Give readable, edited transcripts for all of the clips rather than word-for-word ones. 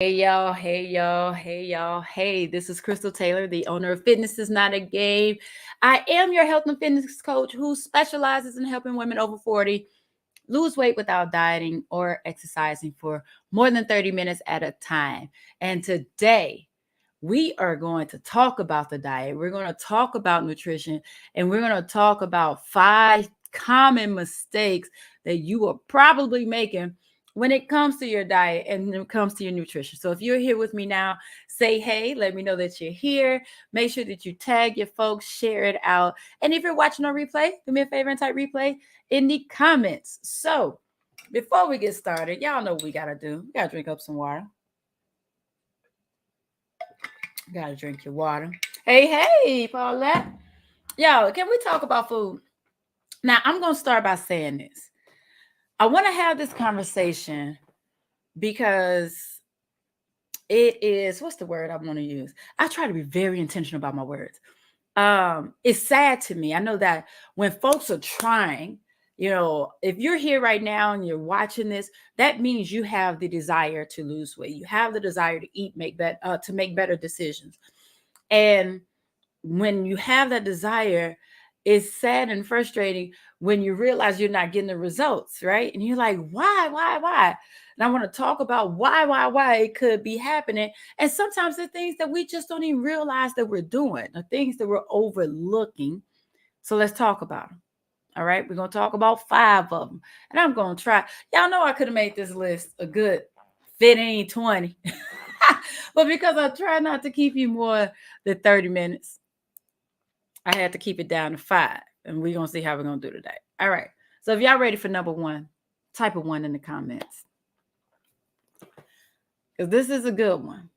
Hey y'all, hey y'all, hey y'all, hey, this is Crystal Taylor, the owner of Fitness is Not a Game. I am your health and fitness coach who specializes in helping women over 40 lose weight without dieting or exercising for more than 30 minutes at a time. And today, we are going to talk about the diet. We're going to talk about nutrition, and we're going to talk about 5 common mistakes that you are probably making when it comes to your diet and when it comes to your nutrition. So if you're here with me now, say hey, let me know that you're here. Make sure that you tag your folks, share it out. And if you're watching on replay, do me a favor and type replay in the comments. So before we get started, y'all know what we got to do. We got to drink up some water. Gotta drink your water. Hey, hey, Paulette. Yo, can we talk about food? Now, I'm going to start by saying this. I want to have this conversation because it is, what's the word I want to use? I try to be very intentional about my words. It's sad to me. I know that when folks are trying, if you're here right now and you're watching this, that means you have the desire to lose weight. You have the desire to eat, to make better decisions. And when you have that desire, it's sad and frustrating when you realize you're not getting the results, right? And you're like, why? And I want to talk about why it could be happening. And sometimes the things that we just don't even realize that we're doing, the things that we're overlooking. So let's talk about them. All right, we're going to talk about 5 of them. And I'm going to try. Y'all know I could have made this list a good 15, 20. But because I try not to keep you more than 30 minutes, I had to keep it down to 5. And we're going to see how we're going to do today. All right. So if y'all ready for number 1, type a 1 in the comments. Because this is a good one.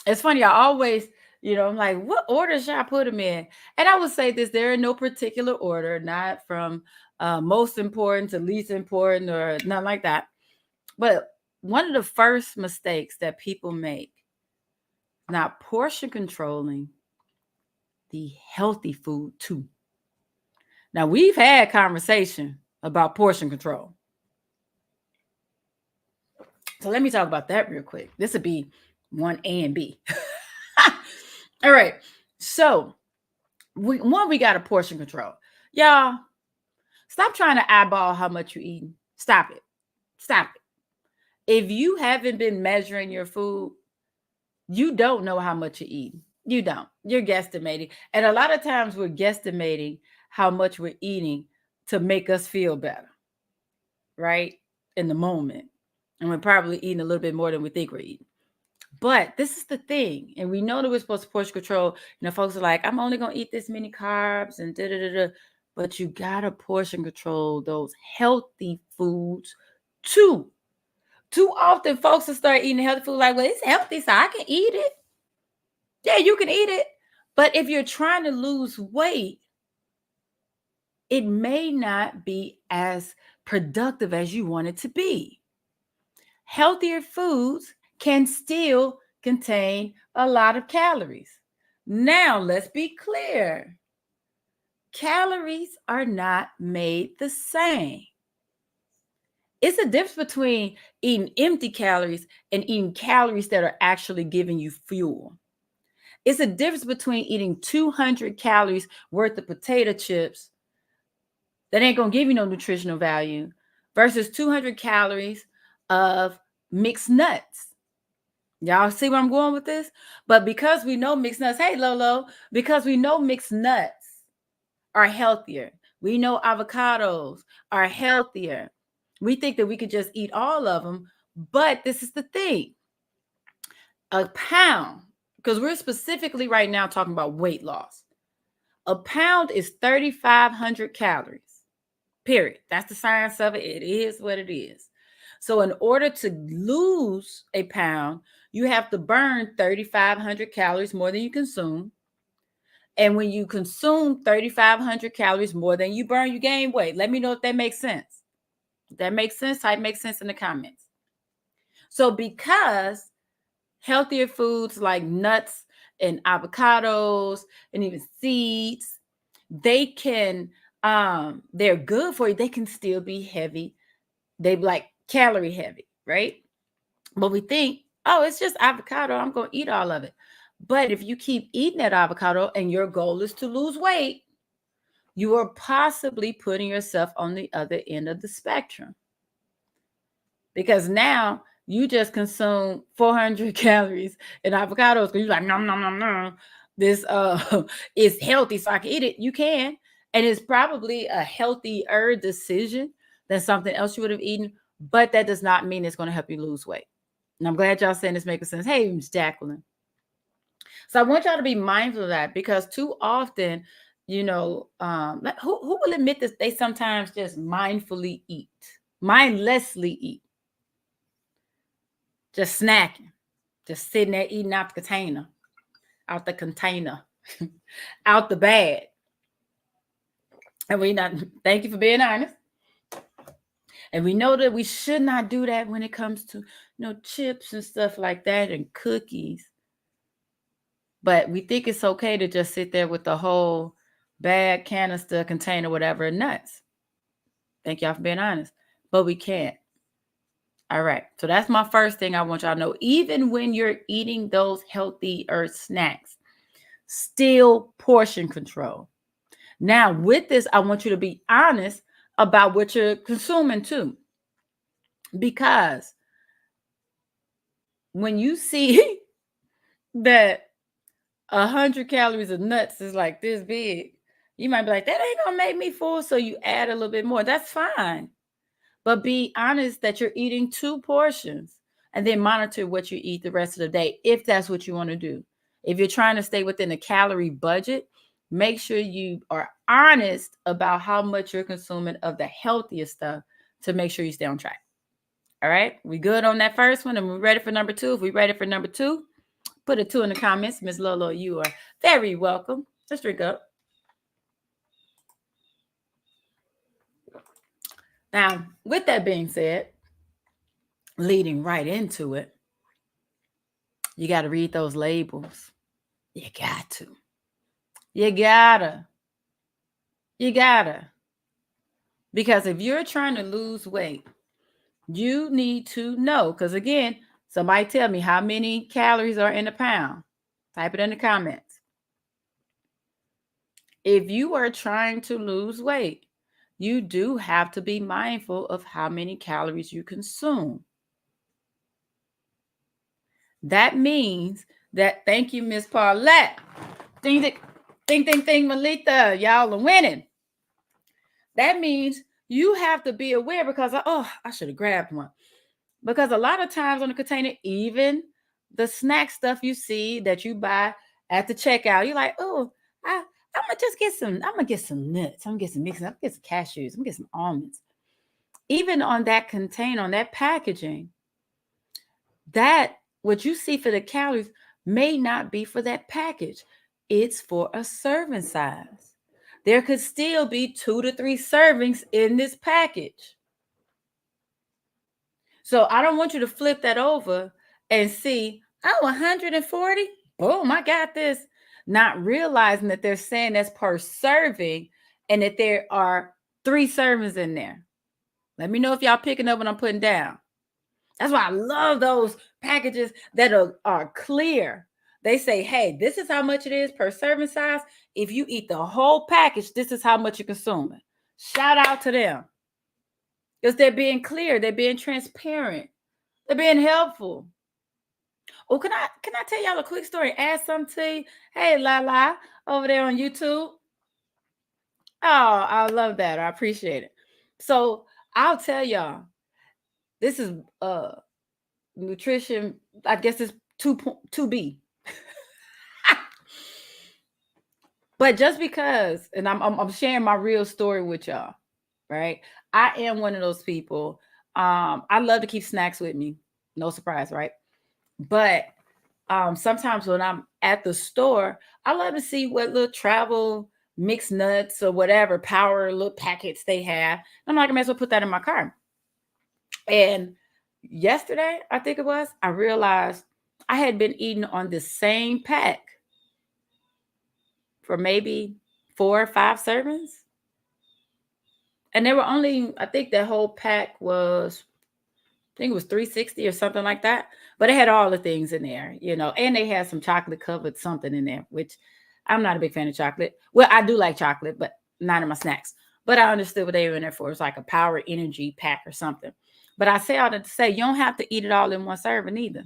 It's funny. I always, I'm like, what order should I put them in? And I would say this, they're in no particular order, not from most important to least important or nothing like that. But one of the first mistakes that people make, not portion controlling the healthy food too. Now, we've had conversation about portion control. So let me talk about that real quick. This would be 1A and B. All right. So we got a portion control. Y'all, stop trying to eyeball how much you eat. Stop it. Stop it. If you haven't been measuring your food, you don't know how much you eat. You don't. You're guesstimating. And a lot of times we're guesstimating how much we're eating to make us feel better, right? In the moment. And we're probably eating a little bit more than we think we're eating. But this is the thing. And we know that we're supposed to portion control. Folks are like, I'm only going to eat this many carbs and da-da-da-da. But you got to portion control those healthy foods too. Too often, folks will start eating healthy food like, well, it's healthy, so I can eat it. Yeah, you can eat it. But if you're trying to lose weight, it may not be as productive as you want it to be. Healthier foods can still contain a lot of calories. Now, let's be clear. Calories are not made the same. It's a difference between eating empty calories and eating calories that are actually giving you fuel. It's a difference between eating 200 calories worth of potato chips that ain't going to give you no nutritional value versus 200 calories of mixed nuts. Y'all see where I'm going with this? But because we know mixed nuts, hey, Lolo, because we know mixed nuts are healthier. We know avocados are healthier. We think that we could just eat all of them. But this is the thing. A pound, because we're specifically right now talking about weight loss. A pound is 3,500 calories. Period. That's the science of it. It is what it is. So in order to lose a pound, you have to burn 3,500 calories more than you consume. And when you consume 3,500 calories more than you burn, you gain weight. Let me know if that makes sense. If that makes sense, type makes sense in the comments. So because healthier foods like nuts and avocados and even seeds, they're good for you. They can still be heavy. They like calorie heavy, right? But we think Oh, it's just avocado. I'm going to eat all of it. But if you keep eating that avocado and your goal is to lose weight, you are possibly putting yourself on the other end of the spectrum. Because now you just consume 400 calories in avocados because you're like, nom, nom, nom, nom. This is healthy, so I can eat it. You can. And it's probably a healthier decision than something else you would have eaten. But that does not mean it's going to help you lose weight. And I'm glad y'all saying this making sense. Hey, Ms. Jacqueline. So I want y'all to be mindful of that because too often, who will admit that they sometimes just mindfully eat, mindlessly eat, just snacking, just sitting there eating out the container, out the bag. And we not, thank you for being honest. And we know that we should not do that when it comes to, chips and stuff like that and cookies. But we think it's okay to just sit there with the whole bag, canister, container, whatever, nuts. Thank y'all for being honest. But we can't. All right. So that's my first thing I want y'all to know. Even when you're eating those healthier snacks, still portion control. Now, with this, I want you to be honest about what you're consuming too. Because when you see that 100 calories of nuts is like this big, you might be like, that ain't gonna make me full. So you add a little bit more. That's fine. But be honest that you're eating 2 portions and then monitor what you eat the rest of the day if that's what you want to do. If you're trying to stay within a calorie budget, make sure you are honest about how much you're consuming of the healthiest stuff to make sure you stay on track. All right, we good on that first one, and we're ready for number 2. If we're ready for number 2, put a 2 in the comments. Miss Lolo, you are very welcome. Let's drink up. Now, with that being said, leading right into it, you got to read those labels. You got to. You gotta. You gotta. Because if you're trying to lose weight, you need to know. Because again, somebody tell me how many calories are in a pound. Type it in the comments. If you are trying to lose weight, you do have to be mindful of how many calories you consume. That means that, thank you, Miss Paulette. Ding, ding, ding, ding, ding, Melita. Y'all are winning. That means you have to be aware because, I should have grabbed one. Because a lot of times on the container, even the snack stuff you see that you buy at the checkout, you're like, I'm gonna just get some, I'm gonna get some nuts, I'm gonna get some mixes, I'm gonna get some cashews, I'm gonna get some almonds. Even on that container, on that packaging, that what you see for the calories may not be for that package. It's for a serving size. There could still be 2 to 3 servings in this package. So I don't want you to flip that over and see, 140? Boom, I got this. Not realizing that they're saying that's per serving and that there are 3 servings in there. Let me know if y'all picking up what I'm putting down. That's why I love those packages that are clear. They say, hey, this is how much it is per serving size. If you eat the whole package, this is how much you're consuming. Shout out to them. Because they're being clear, they're being transparent, they're being helpful. Oh, can I tell y'all a quick story? Add something to you. Hey, Lala, over there on YouTube. Oh, I love that. I appreciate it. So I'll tell y'all, this is nutrition. I guess it's 2B. But just because, and I'm sharing my real story with y'all, right? I am one of those people. I love to keep snacks with me. No surprise, right? But sometimes when I'm at the store, I love to see what little travel mixed nuts or whatever power little packets they have. I'm like, I may as well put that in my car. And yesterday, I think it was, I realized I had been eating on the same pack for maybe 4 or 5 servings. And there were only, I think that whole pack was think it was 360 or something like that. But it had all the things in there, you know, and they had some chocolate covered something in there, which I'm not a big fan of chocolate. Well, I do like chocolate, but not in my snacks. But I understood what they were in there for. It's like a power energy pack or something. But I say all that to say you don't have to eat it all in one serving either.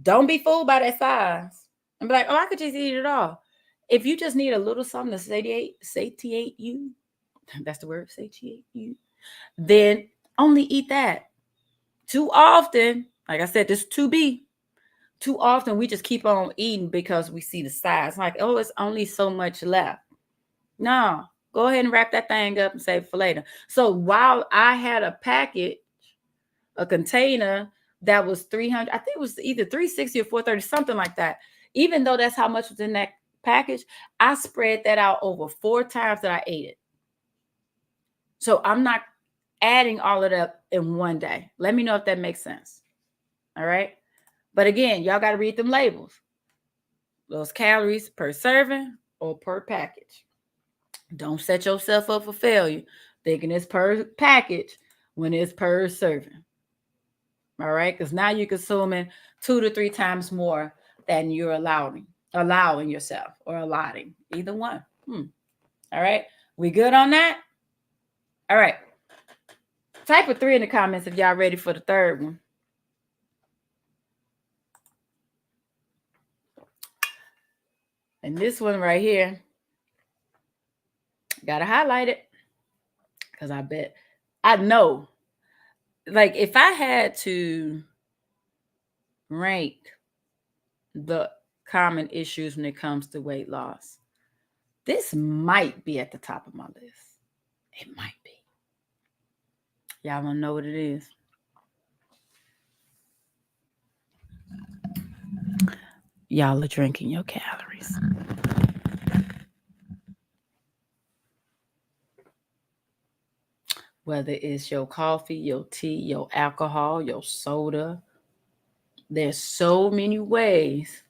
Don't be fooled by that size and be like, oh, I could just eat it all. If you just need a little something to satiate you, that's the word, satiate you, then only eat that. Too often, like I said, this to be. Too often we just keep on eating because we see the size. Like, oh, it's only so much left. No, go ahead and wrap that thing up and save it for later. So while I had a package, a container that was 300, I think it was either 360 or 430, something like that. Even though that's how much was in that package, I spread that out over 4 times that I ate it. So I'm not adding all of that in one day. Let me know if that makes sense. All right. But again, y'all got to read them labels. Those calories per serving or per package. Don't set yourself up for failure thinking it's per package when it's per serving. All right. Because now you're consuming 2 to 3 times more than you're allowing yourself or allotting. Either one. All right. We good on that? All right. Type a 3 in the comments if y'all ready for the third one. And this one right here, gotta highlight it because I know, like if I had to rank the common issues when it comes to weight loss, this might be at the top of my list. It might be. Y'all want to know what it is? Y'all are drinking your calories. Whether it's your coffee, your tea, your alcohol, your soda, there's so many ways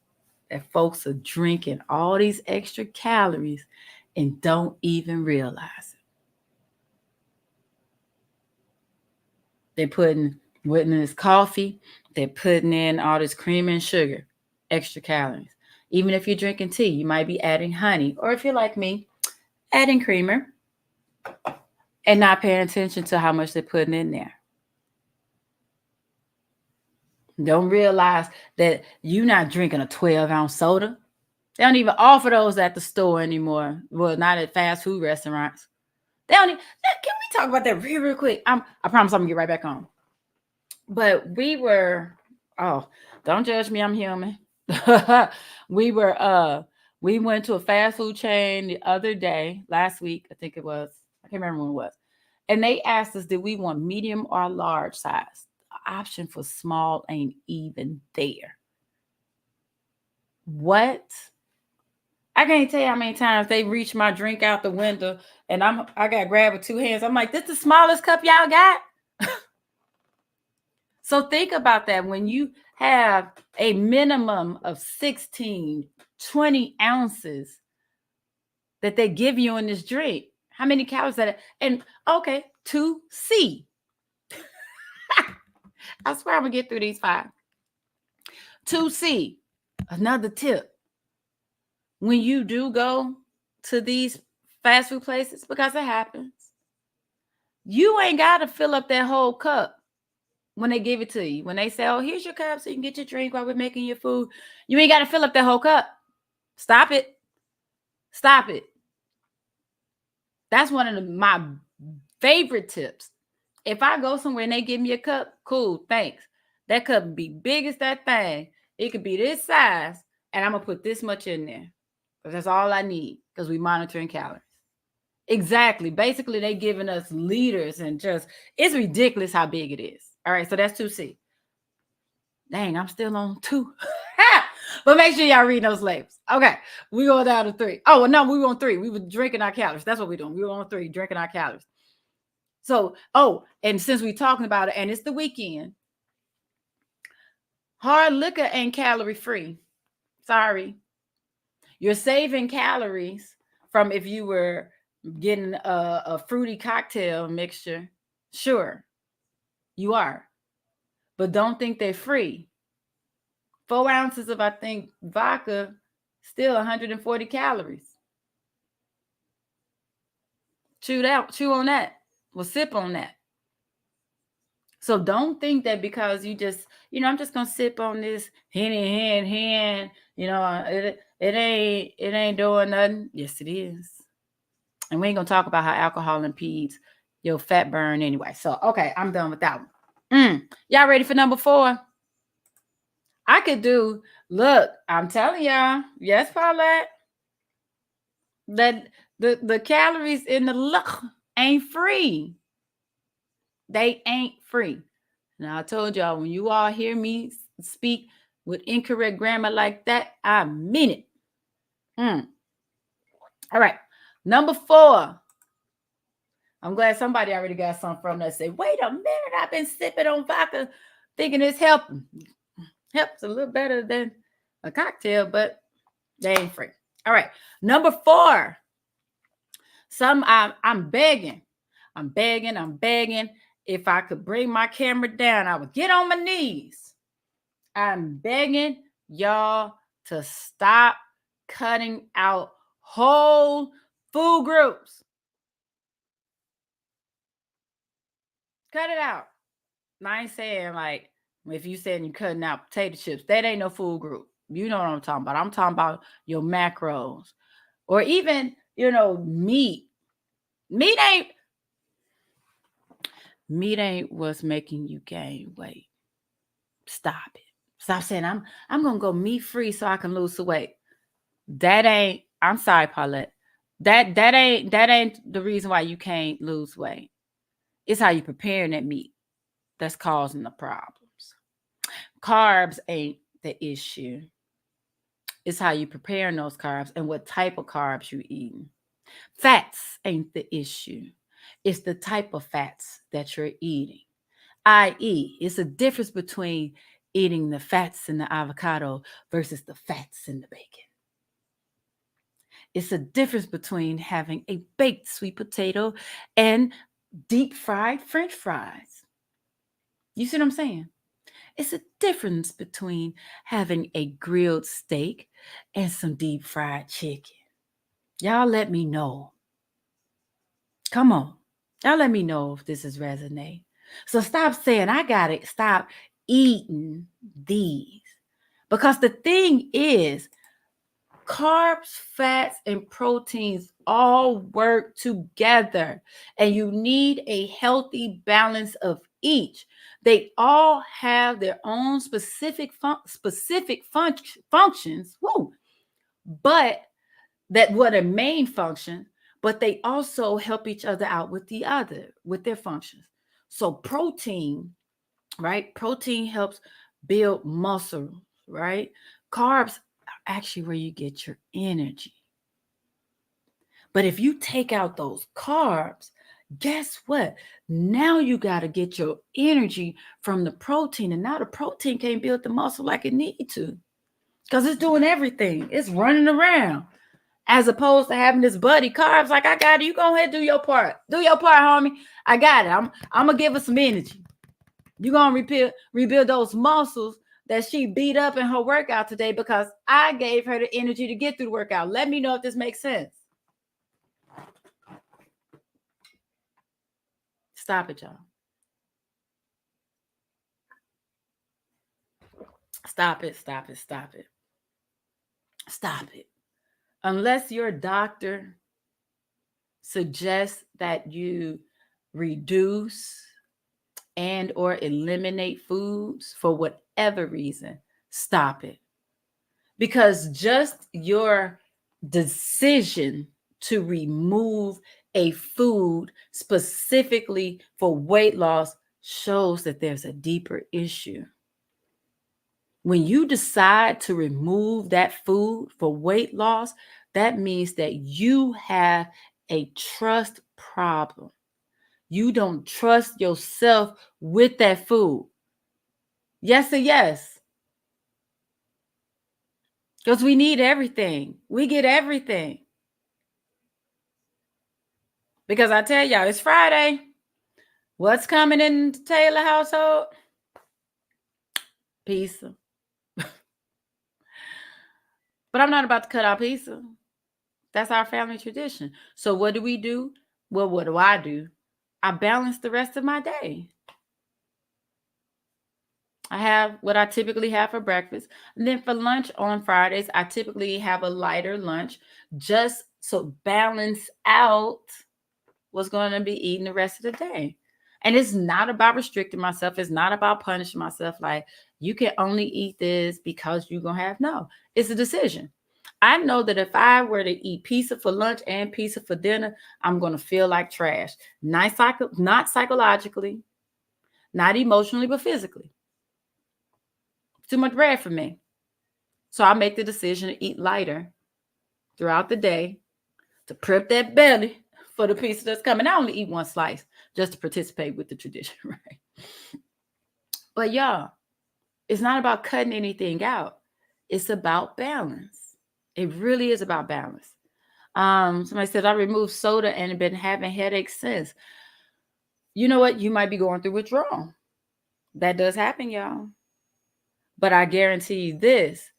that folks are drinking all these extra calories and don't even realize it. They're putting in this coffee, they're putting in all this cream and sugar, extra calories. Even if you're drinking tea, you might be adding honey, or if you're like me, adding creamer and not paying attention to how much they're putting in there. Don't realize that you're not drinking a 12-ounce soda. They don't even offer those at the store anymore. Well, not at fast food restaurants. They don't even, can we talk about that real quick? I promise I'm gonna get right back on. But we were, oh, don't judge me, I'm human. we went to a fast food chain the other day, last week, I think it was. I can't remember when it was. And they asked us, did we want medium or large size? The option for small ain't even there. What? I can't tell you how many times they reach my drink out the window and I got grabbed with 2 hands. I'm like, this the smallest cup y'all got? So think about that. When you have a minimum of 16, 20 ounces that they give you in this drink, how many calories that? And okay, 2C. I swear I'm gonna get through these 5. 2C. Another tip. When you do go to these fast food places, because it happens, you ain't got to fill up that whole cup when they give it to you. When they say, oh, here's your cup so you can get your drink while we're making your food. You ain't got to fill up that whole cup. Stop it. Stop it. That's one of my favorite tips. If I go somewhere and they give me a cup, cool, thanks. That cup would be big as that thing. It could be this size, and I'm going to put this much in there. Because that's all I need, because we monitoring calories. Exactly. Basically, they giving us liters and just, it's ridiculous how big it is. All right, so that's 2C. Dang, I'm still on 2. But make sure y'all read those labels. Okay, we go down to 3. Oh, well, no, we were on 3. We were drinking our calories. That's what we're doing. We were on 3, drinking our calories. So, and since we're talking about it, and it's the weekend, hard liquor ain't calorie free. Sorry. You're saving calories from if you were getting a fruity cocktail mixture. Sure, you are. but don't think they're free. 4 ounces of, I think, vodka, still 140 calories. Chew on that. Well, sip on that. So don't think that because you just, I'm just gonna sip on this hand, it ain't doing nothing. Yes, it is. And we ain't gonna talk about how alcohol impedes your fat burn anyway. So okay, I'm done with that one. Y'all ready for number 4? I could do. Look, I'm telling y'all. Yes, Paulette. That the calories in the look ain't free. They ain't free. Now I told y'all, when you all hear me speak with incorrect grammar like that, I mean it. All right. Number 4. I'm glad somebody already got something from that. Say, wait a minute, I've been sipping on vodka thinking it's helping. Helps a little better than a cocktail, but they ain't free. All right. Number 4. I'm begging. I'm begging. If I could bring my camera down, I would get on my knees. I'm begging y'all to stop cutting out whole food groups. Cut it out. I ain't saying like if you saying you're cutting out potato chips, that ain't no food group. You know what I'm talking about. I'm talking about your macros. Or even, meat. Meat ain't what's making you gain weight. Stop it. Stop saying I'm gonna go meat free so I can lose the weight. That ain't. I'm sorry, Paulette. That ain't the reason why you can't lose weight. It's how you preparing that meat that's causing the problems. Carbs ain't the issue. It's how you preparing those carbs and what type of carbs you eating. Fats ain't the issue. It's the type of fats that you're eating. I.e., it's a difference between eating the fats in the avocado versus the fats in the bacon. It's a difference between having a baked sweet potato and deep fried French fries. You see what I'm saying? It's a difference between having a grilled steak and some deep fried chicken. Y'all let me know. Come on. Y'all let me know if this is resonating. So stop saying I gotta stop eating these. Because the thing is, carbs, fats, and proteins all work together, and you need a healthy balance of each. They all have their own specific functions. But that what a main function, but they also help each other out with their functions. So protein, right? Protein helps build muscle, right? Carbs are actually where you get your energy. But if you take out those carbs, guess what? Now you got to get your energy from the protein. And now the protein can't build the muscle like it need to because it's doing everything. It's running around. As opposed to having this buddy carbs, like I got it. You go ahead, do your part. Do your part, homie. I got it. I'm gonna give her some energy. You're gonna rebuild those muscles that she beat up in her workout today because I gave her the energy to get through the workout. Let me know if this makes sense. Stop it, y'all. Stop it. Stop it. Stop it. Stop it. Unless your doctor suggests that you reduce and or eliminate foods for whatever reason, stop it. Because just your decision to remove a food specifically for weight loss shows that there's a deeper issue. When you decide to remove that food for weight loss, that means that you have a trust problem. You don't trust yourself with that food. Yes or yes? Because we need everything. We get everything. Because I tell y'all, it's Friday. What's coming in the Taylor household? pizza. But I'm not about to cut out pizza. That's our family tradition. So what do? Well, what do? I balance the rest of my day. I have what I typically have for breakfast. And then for lunch on Fridays, I typically have a lighter lunch just so balance out what's going to be eaten the rest of the day. And it's not about restricting myself. It's not about punishing myself. Like, you can only eat this because you're going to have. No, it's a decision. I know that if I were to eat pizza for lunch and pizza for dinner, I'm going to feel like trash. Not psychologically, not emotionally, but physically. Too much bread for me. So I make the decision to eat lighter throughout the day to prep that belly for the pizza that's coming. I only eat one slice just to participate with the tradition, right? But y'all, it's not about cutting anything out. It's about balance. It really is about balance. Somebody said I removed soda and have been having headaches since. You know what? You might be going through withdrawal. That does happen, y'all. But I guarantee you this.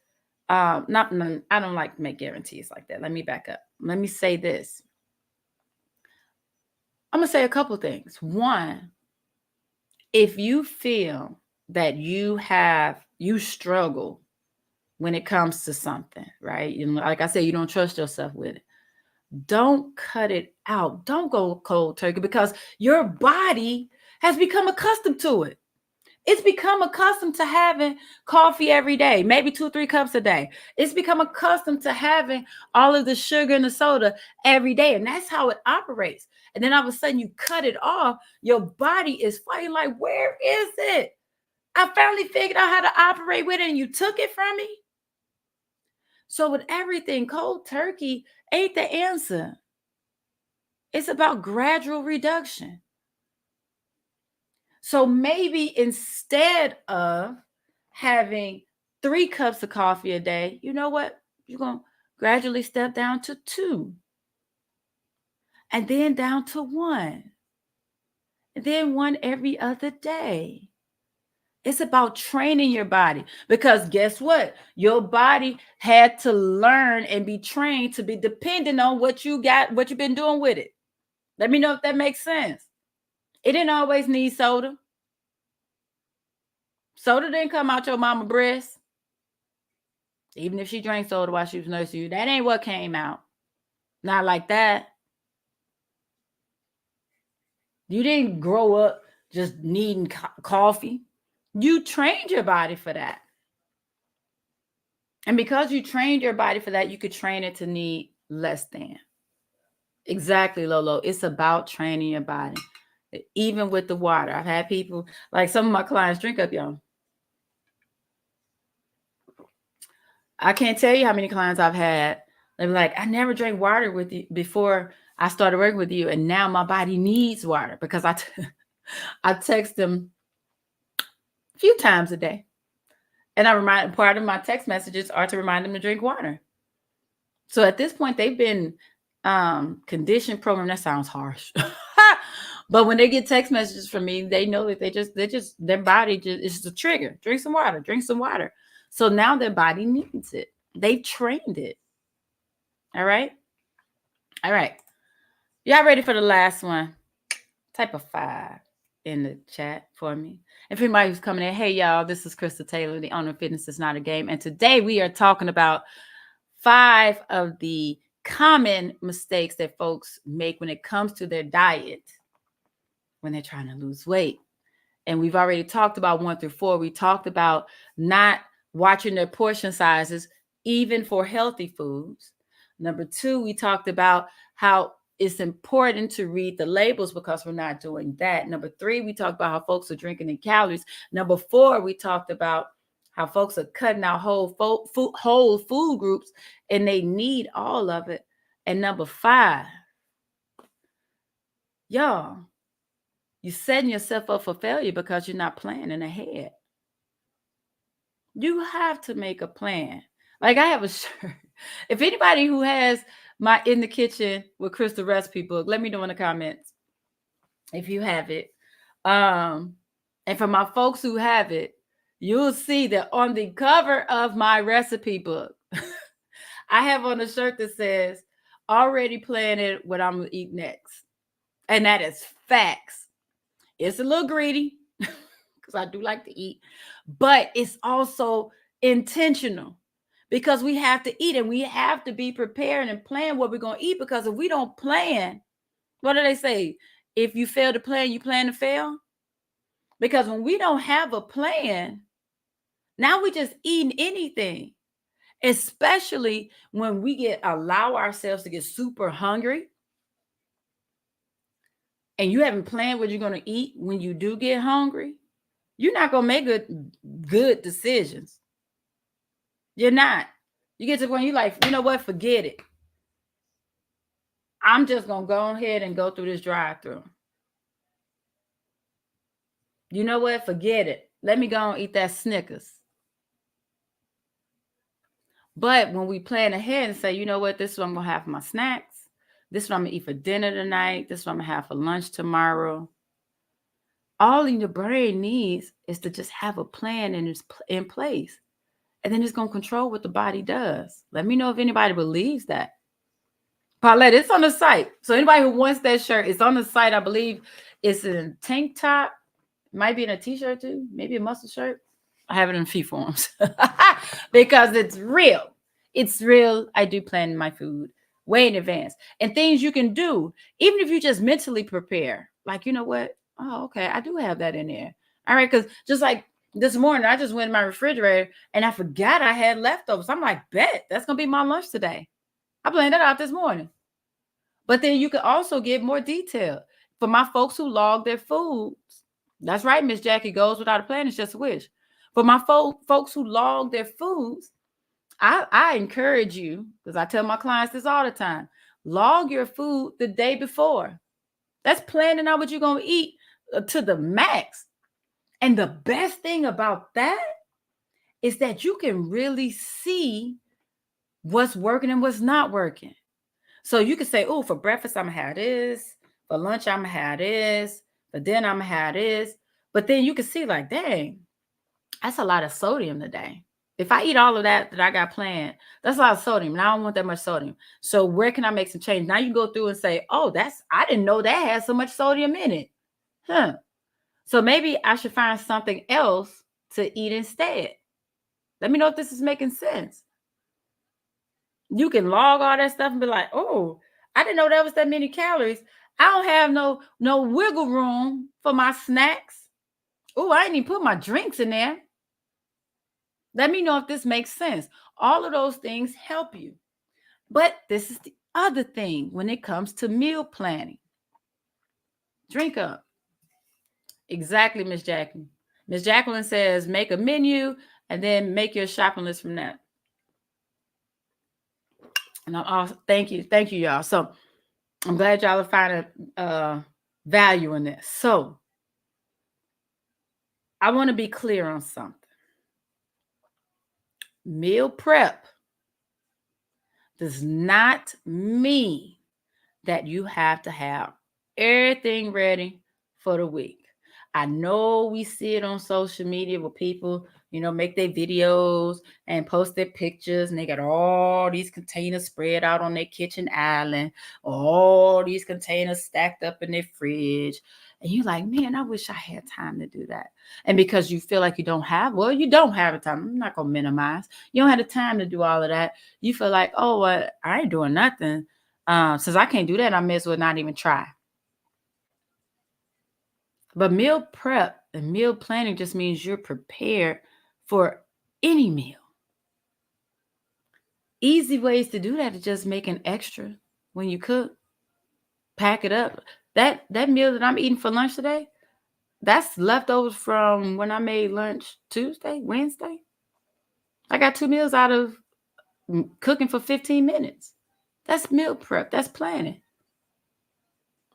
I don't like to make guarantees like that. Let me back up. Let me say this. I'm going to say a couple things. One, if you feel that you struggle when it comes to something, right? You know, like I said, you don't trust yourself with it. Don't cut it out. Don't go cold turkey because your body has become accustomed to it. It's become accustomed to having coffee every day, maybe 2-3 cups a day. It's become accustomed to having all of the sugar and the soda every day. And that's how it operates. And then all of a sudden you cut it off. Your body is fighting like, where is it? I finally figured out how to operate with it and you took it from me. So with everything, cold turkey ain't the answer. It's about gradual reduction. So maybe instead of having 3 cups of coffee a day, you know what? You're going to gradually step down to 2. And then down to 1. And then 1 every other day. It's about training your body because guess what? Your body had to learn and be trained to be dependent on what you've been doing with it. Let me know if that makes sense. It didn't always need soda. Soda didn't come out your mama's breast. Even if she drank soda while she was nursing you, that ain't what came out. Not like that. You didn't grow up just needing coffee. You trained your body for that. And because you trained your body for that, you could train it to need less than. Exactly, Lolo. It's about training your body. Even with the water. I've had people, like some of my clients, drink up, y'all. I can't tell you how many clients I've had. They're like, I never drank water with you before I started working with you. And now my body needs water because I text them a few times a day. And part of my text messages are to remind them to drink water. So at this point, they've been conditioned, programmed. That sounds harsh. But when they get text messages from me, they know that their body it's a trigger. Drink some water. So now their body needs it. They've trained it. All right. Y'all ready for the last one? Type of 5 in the chat for me. And for anybody who's coming in, hey y'all, this is Krista Taylor, the owner of Fitness is Not a Game. And today we are talking about 5 of the common mistakes that folks make when it comes to their diet when they're trying to lose weight. And we've already talked about 1 through 4. We talked about not watching their portion sizes, even for healthy foods. Number 2, we talked about how it's important to read the labels because we're not doing that. Number 3, we talked about how folks are drinking in calories. Number 4, we talked about how folks are cutting out whole food groups and they need all of it. And number 5, y'all, you're setting yourself up for failure because you're not planning ahead. You have to make a plan. Like I have a shirt. If anybody who has my In the Kitchen with Krista recipe book, let me know in the comments if you have it. And for my folks who have it, you'll see that on the cover of my recipe book, I have on a shirt that says, already planning what I'm going to eat next. And that is facts. It's a little greedy because I do like to eat, but it's also intentional because we have to eat and we have to be prepared and plan what we're going to eat, because if we don't plan, what do they say? If you fail to plan, you plan to fail. Because when we don't have a plan, now we just eating anything, especially when we allow ourselves to get super hungry and you haven't planned what you're going to eat when you do get hungry. You're not going to make good decisions. You're not. You get to the point you're like, you know what? Forget it. I'm just going to go ahead and go through this drive-thru. You know what? Forget it. Let me go and eat that Snickers. But when we plan ahead and say, you know what? This is what I'm going to have for my snacks. This is what I'm going to eat for dinner tonight. This is what I'm going to have for lunch tomorrow. All your brain needs is to just have a plan in place. And then it's going to control what the body does. Let me know if anybody believes that. Paulette, it's on the site. So anybody who wants that shirt, it's on the site. I believe it's in a tank top. Might be in a t-shirt too. Maybe a muscle shirt. I have it in few forms because it's real. It's real. I do plan my food way in advance. And things you can do, even if you just mentally prepare. Like, you know what? Oh, okay. I do have that in there. All right. Because just like this morning, I just went in my refrigerator and I forgot I had leftovers. I'm like, bet that's going to be my lunch today. I planned that out this morning. But then you can also get more detail. For my folks who log their foods, that's right, Miss Jackie, goes without a plan. It's just a wish. For my folks who log their foods, I encourage you, because I tell my clients this all the time, log your food the day before. That's planning out what you're going to eat to the max. And the best thing about that is that you can really see what's working and what's not working. So you can say, oh, for breakfast, I'm going to have this. For lunch, I'm going to have this. For dinner, I'm going to have this. But then you can see like, dang, that's a lot of sodium today. If I eat all of that I got planned, that's a lot of sodium. And I don't want that much sodium. So where can I make some change? Now you can go through and say, oh, I didn't know that had so much sodium in it. So maybe I should find something else to eat instead. Let me know if this is making sense. You can log all that stuff and be like, oh, I didn't know there was that many calories. I don't have no wiggle room for my snacks. Oh, I didn't even put my drinks in there. Let me know if this makes sense. All of those things help you. But this is the other thing when it comes to meal planning. Drink up. Exactly, Miss Jacqueline. Miss Jacqueline says, make a menu and then make your shopping list from that. And thank you, y'all. So I'm glad y'all are finding value in this. So I want to be clear on something. Meal prep does not mean that you have to have everything ready for the week. I know we see it on social media where people, make their videos and post their pictures, and they got all these containers spread out on their kitchen island, all these containers stacked up in their fridge. And you're like, man, I wish I had time to do that. And because you feel like you don't have the time. I'm not going to minimize. You don't have the time to do all of that. You feel like, oh, well, I ain't doing nothing. Since I can't do that, I may as well not even try. But meal prep and meal planning just means you're prepared for any meal. Easy ways to do that is just make an extra when you cook. Pack it up. That meal that I'm eating for lunch today, that's leftovers from when I made lunch Tuesday, Wednesday. I got 2 meals out of cooking for 15 minutes. That's meal prep. That's planning.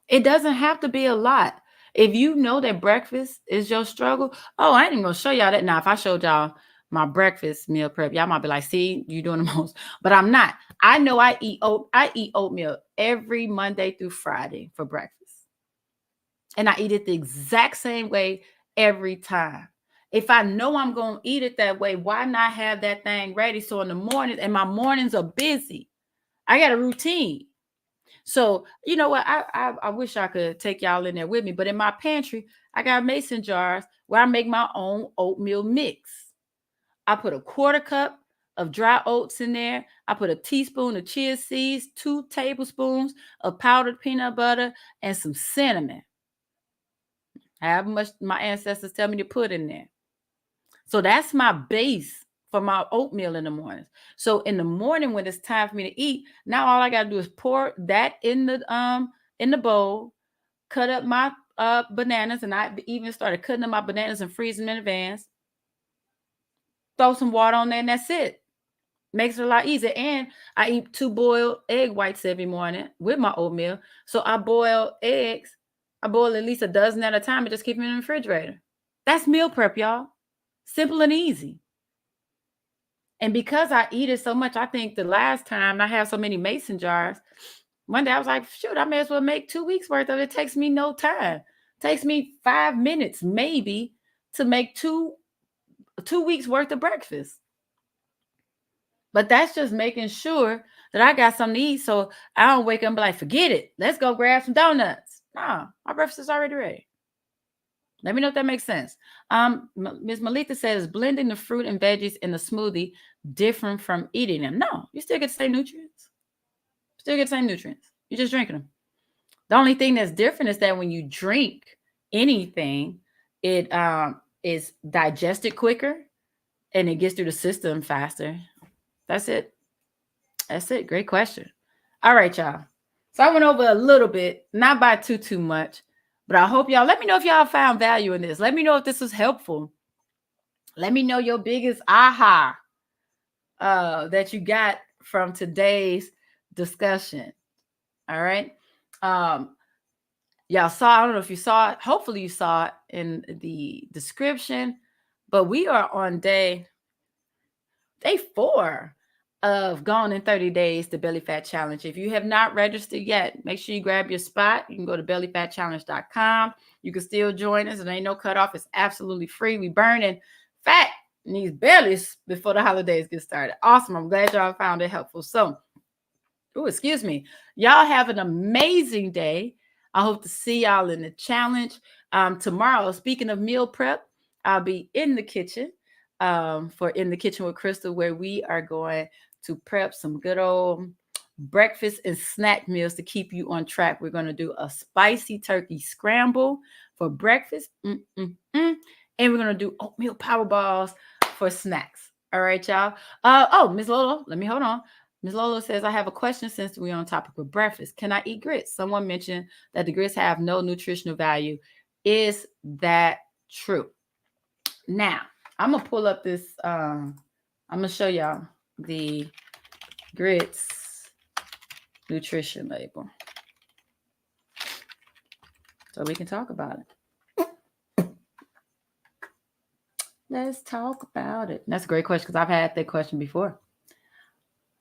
It doesn't have to be a lot. If you know that breakfast is your struggle, I ain't even gonna show y'all that. Now, if I showed y'all my breakfast meal prep, y'all might be like, see, you doing the most. But I'm not. I know I eat oatmeal every Monday through Friday for breakfast. And I eat it the exact same way every time. If I know I'm going to eat it that way, why not have that thing ready? So in the morning, and my mornings are busy, I got a routine. So you know what? I wish I could take y'all in there with me, but in my pantry, I got mason jars where I make my own oatmeal mix. I put a quarter cup of dry oats in there. I put a teaspoon of chia seeds, 2 tablespoons of powdered peanut butter, and some cinnamon. However much my ancestors tell me to put in there. So that's my base for my oatmeal in the mornings. So in the morning when it's time for me to eat, now all I got to do is pour that in the bowl, cut up my bananas, and I even started cutting up my bananas and freezing them in advance. Throw some water on there, and that's it. Makes it a lot easier. And I eat 2 boiled egg whites every morning with my oatmeal. So I boil eggs. I boil at least a dozen at a time and just keep them in the refrigerator. That's meal prep, y'all. Simple and easy. And because I eat it so much, I think the last time I have so many mason jars, one day I was like, shoot, I may as well make 2 weeks worth of it. It takes me no time. It takes me 5 minutes maybe to make two weeks worth of breakfast. But that's just making sure that I got something to eat so I don't wake up and be like, forget it. Let's go grab some donuts. Nah, my breakfast is already ready. Let me know if that makes sense. Ms. Malika says, blending the fruit and veggies in the smoothie different from eating them. No, you still get the same nutrients. Still get the same nutrients. You're just drinking them. The only thing that's different is that when you drink anything, it is digested quicker and it gets through the system faster. That's it. That's it. Great question. All right, y'all. So I went over a little bit, not by too much, but I hope y'all, let me know if y'all found value in this. Let me know if this was helpful. Let me know your biggest aha that you got from today's discussion. All right. Y'all saw, I don't know if you saw it. Hopefully you saw it in the description, but we are on day 4 of Gone in 30 Days, the Belly Fat Challenge. If you have not registered yet, make sure you grab your spot. You can go to bellyfatchallenge.com. You can still join us. There ain't no cutoff. It's absolutely free. We burning fat in these bellies before the holidays get started. Awesome. I'm glad y'all found it helpful. So, excuse me. Y'all have an amazing day. I hope to see y'all in the challenge. Tomorrow, speaking of meal prep, I'll be in the kitchen for In the Kitchen with Crystal, where we are going to prep some good old breakfast and snack meals to keep you on track. We're going to do a spicy turkey scramble for breakfast. And we're going to do oatmeal power balls for snacks. All right, y'all. Miss Lola, let me hold on. Ms. Lola says, I have a question since we're on topic of breakfast. Can I eat grits? Someone mentioned that the grits have no nutritional value. Is that true? Now, I'm going to pull up this. I'm going to show y'all the grits nutrition label so we can talk about it. Let's talk about it. That's a great question because I've had that question before.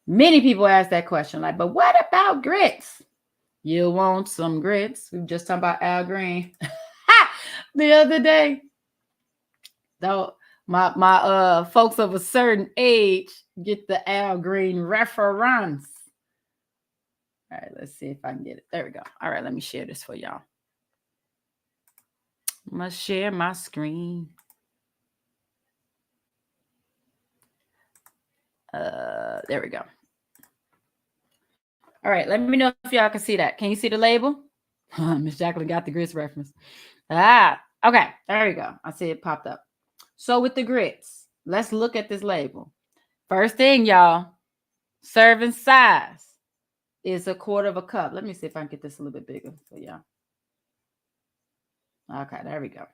Many people ask that question, like, but what about grits? You want some grits? We were just talking about Al Green the other day. Though my folks of a certain age get the Al Green reference. All right, let's see if I can get it. There we go. All right, let me share this for y'all. I'm gonna share my screen. There we go. All right, let me know if y'all can see that. Can you see the label? Miss Jacqueline got the grits reference. Okay, there we go. I see it popped up. So with the grits, let's look at this label. First thing, y'all, serving size is 1/4 cup. Let me see if I can get this a little bit bigger for y'all. Okay, there we go.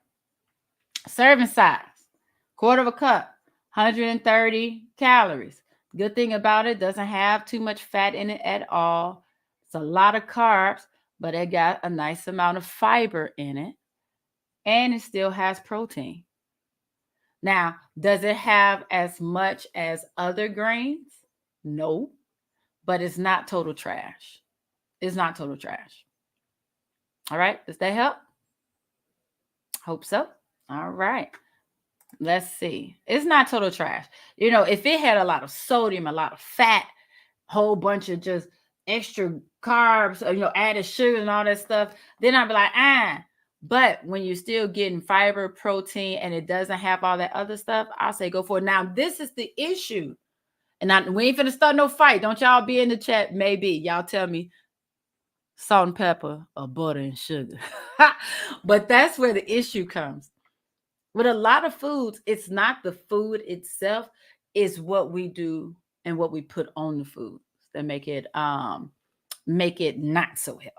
Serving size, 1/4 cup, 130 calories. Good thing about it, doesn't have too much fat in it at all. It's a lot of carbs, but it got a nice amount of fiber in it. And it still has protein. Now, does it have as much as other grains? No, but it's not total trash. It's not total trash. All right, does that help? Hope so. All right. Let's see. It's not total trash. You know, if it had a lot of sodium, a lot of fat, whole bunch of just extra carbs, or, added sugar and all that stuff, then I'd be like, ah. But when you're still getting fiber, protein, and it doesn't have all that other stuff, I'll say go for it. Now, this is the issue. And we ain't finna start no fight. Don't y'all be in the chat. Maybe. Y'all tell me salt and pepper or butter and sugar. But that's where the issue comes. With a lot of foods, it's not the food itself, it's what we do and what we put on the food that make it not so healthy.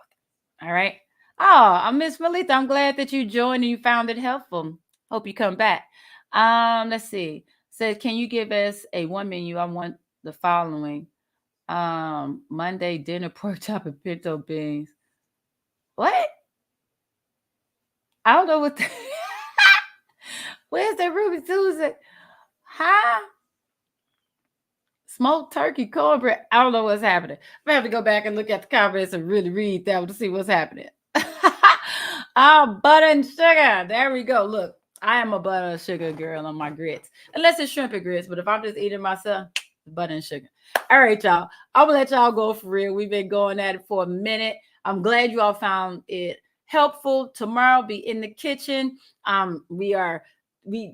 All right. Oh, Miss Melita, I'm glad that you joined and you found it helpful. Hope you come back. Let's see. Says, can you give us a one menu? I want the following. Monday dinner pork chop and pinto beans. What? I don't know what where's that Ruby Tuesday? Huh? Smoked turkey, cornbread. I don't know what's happening. I have to go back and look at the comments and really read that to see what's happening. Butter and sugar. There we go. Look, I am a butter and sugar girl on my grits. Unless it's shrimp and grits, but if I'm just eating myself, butter and sugar. All right, y'all. I'm gonna let y'all go for real. We've been going at it for a minute. I'm glad you all found it helpful. Tomorrow, be in the kitchen. We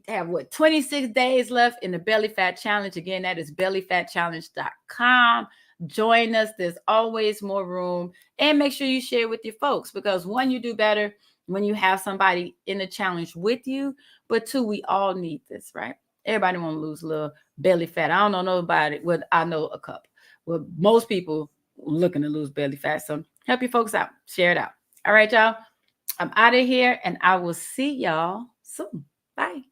have 26 days left in the belly fat challenge. Again, that is bellyfatchallenge.com. Join us. There's always more room. And make sure you share with your folks, because one, you do better when you have somebody in the challenge with you, but two, we all need this, right? Everybody want to lose a little belly fat. I don't know nobody. Well, I know a couple. Well, most people looking to lose belly fat. So help your folks out. Share it out. All right, y'all. I'm out of here, and I will see y'all soon. Bye.